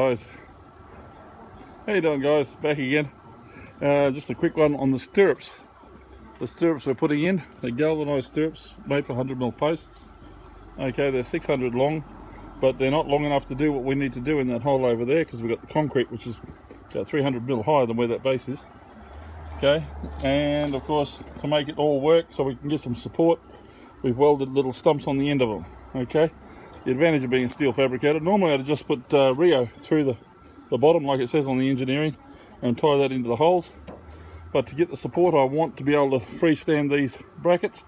guys? How you doing, guys? Back again. Just a quick one on the stirrups. The stirrups we're putting in, they're galvanised stirrups made for 100mm posts. Okay, they're 600 long, but they're not long enough to do what we need to do in that hole over there, because we've got the concrete which is about 300mm higher than where that base is. Okay, and of course, to make it all work so we can get some support, we've welded little stumps on the end of them. Okay, the advantage of being a steel fabricator, normally I'd just put Rio through the bottom like it says on the engineering and tie that into the holes, but to get the support I want to be able to freestand these brackets.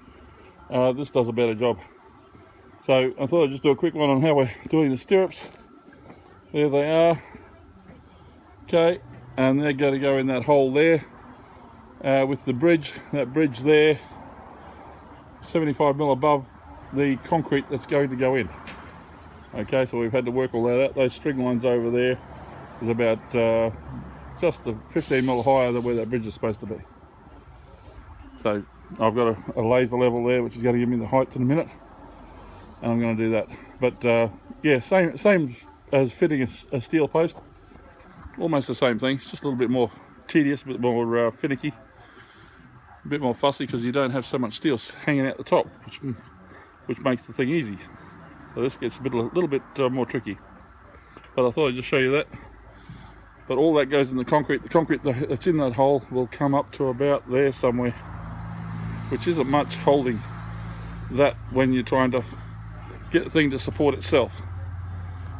This does a better job. So I thought I'd just do a quick one on how we're doing the stirrups. There they are. Okay, and they're going to go in that hole there with the bridge, that bridge there, 75mm above the concrete that's going to go in. Okay, so we've had to work all that out. Those string lines over there is about just 15mm higher than where that bridge is supposed to be. So I've got a laser level there which is going to give me the height in a minute, and I'm going to do that. But yeah, same as fitting a steel post, almost the same thing. It's just a little bit more tedious, a bit more finicky, a bit more fussy, because you don't have so much steel hanging out the top, which makes the thing easy. So this gets a little bit more tricky. But I thought I'd just show you that. But all that goes in the concrete. The concrete that's in that hole will come up to about there somewhere, which isn't much holding that when you're trying to get the thing to support itself.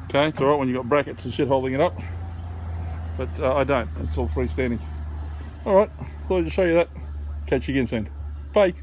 Okay, it's alright when you've got brackets and shit holding it up, but I don't. It's all freestanding. Alright, thought I'd just show you that. Catch you again soon. Bye.